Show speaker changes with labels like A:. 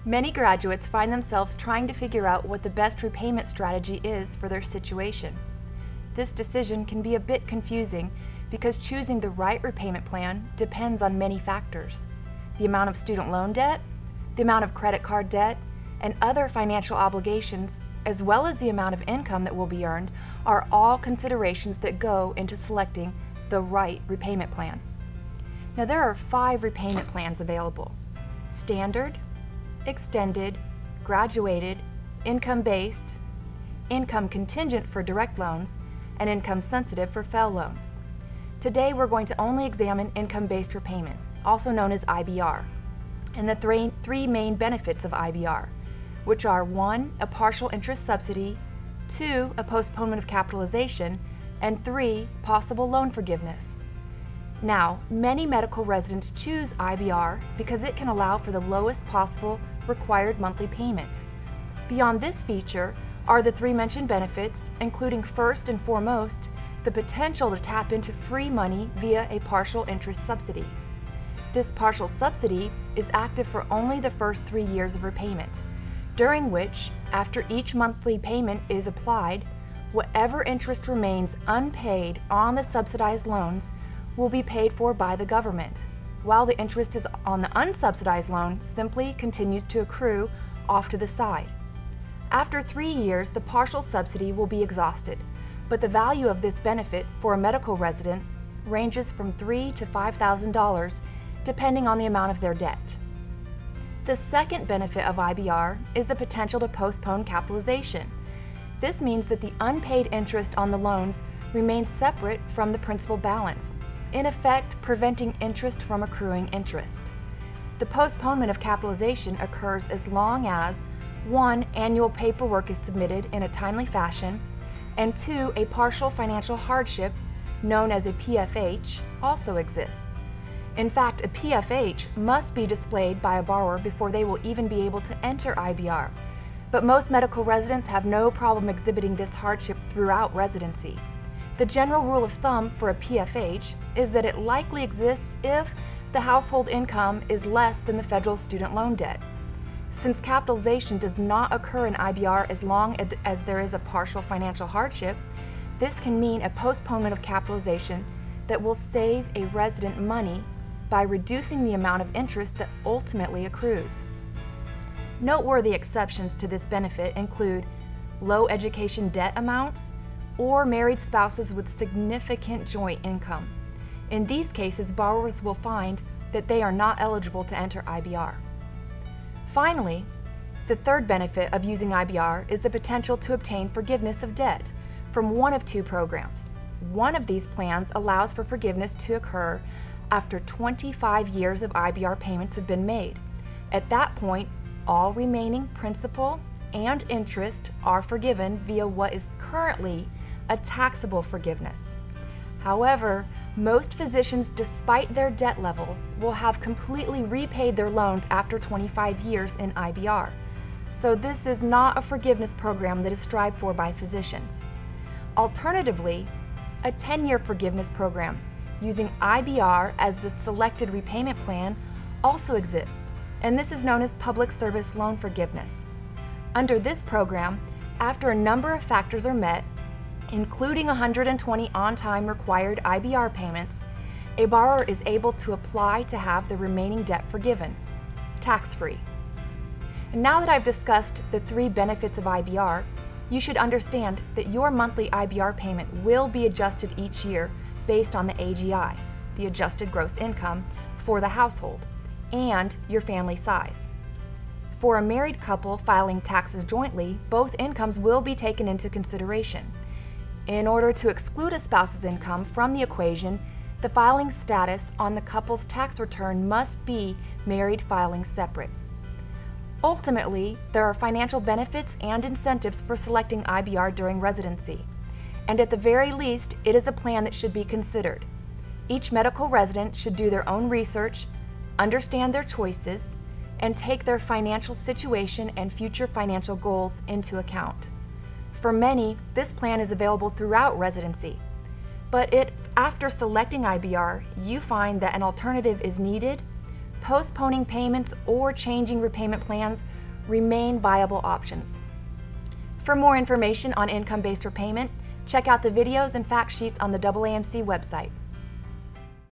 A: Many graduates find themselves trying to figure out what the best repayment strategy is for their situation. This decision can be a bit confusing because choosing the right repayment plan depends on many factors. The amount of student loan debt, the amount of credit card debt, and other financial obligations, as well as the amount of income that will be earned, are all considerations that go into selecting the right repayment plan. Now, there are 5 repayment plans available: standard, extended, graduated, income-based, income contingent for direct loans, and income sensitive for FFEL loans. Today we're going to only examine income-based repayment, also known as IBR, and the three main benefits of IBR, which are 1, a partial interest subsidy, 2, a postponement of capitalization, and 3, possible loan forgiveness. Now, many medical residents choose IBR because it can allow for the lowest possible required monthly payment. Beyond this feature are the 3 mentioned benefits, including first and foremost, the potential to tap into free money via a partial interest subsidy. This partial subsidy is active for only the first 3 years of repayment, during which, after each monthly payment is applied, whatever interest remains unpaid on the subsidized loans will be paid for by the government, while the interest is on the unsubsidized loan simply continues to accrue off to the side. After 3 years, the partial subsidy will be exhausted, but the value of this benefit for a medical resident ranges from $3,000 to $5,000 depending on the amount of their debt. The second benefit of IBR is the potential to postpone capitalization. This means that the unpaid interest on the loans remains separate from the principal balance, in effect preventing interest from accruing interest. The postponement of capitalization occurs as long as 1, annual paperwork is submitted in a timely fashion, and 2, a partial financial hardship, known as a PFH, also exists. In fact, a PFH must be displayed by a borrower before they will even be able to enter IBR, but most medical residents have no problem exhibiting this hardship throughout residency. The general rule of thumb for a PFH is that it likely exists if the household income is less than the federal student loan debt. Since capitalization does not occur in IBR as long as there is a partial financial hardship, this can mean a postponement of capitalization that will save a resident money by reducing the amount of interest that ultimately accrues. Noteworthy exceptions to this benefit include low education debt amounts or married spouses with significant joint income. In these cases, borrowers will find that they are not eligible to enter IBR. Finally, the third benefit of using IBR is the potential to obtain forgiveness of debt from one of 2 programs. One of these plans allows for forgiveness to occur after 25 years of IBR payments have been made. At that point, all remaining principal and interest are forgiven via what is currently a taxable forgiveness. However, most physicians, despite their debt level, will have completely repaid their loans after 25 years in IBR. So this is not a forgiveness program that is strived for by physicians. Alternatively, a 10-year forgiveness program using IBR as the selected repayment plan also exists, and this is known as Public Service Loan Forgiveness. Under this program, after a number of factors are met, including 120 on-time required IBR payments, a borrower is able to apply to have the remaining debt forgiven, tax-free. And now that I've discussed the 3 benefits of IBR, you should understand that your monthly IBR payment will be adjusted each year based on the AGI, the adjusted gross income, for the household, and your family size. For a married couple filing taxes jointly, both incomes will be taken into consideration. In order to exclude a spouse's income from the equation, the filing status on the couple's tax return must be married filing separate. Ultimately, there are financial benefits and incentives for selecting IBR during residency, and at the very least, it is a plan that should be considered. Each medical resident should do their own research, understand their choices, and take their financial situation and future financial goals into account. For many, this plan is available throughout residency, but after selecting IBR, you find that an alternative is needed, postponing payments or changing repayment plans remain viable options. For more information on income-based repayment, check out the videos and fact sheets on the AAMC website.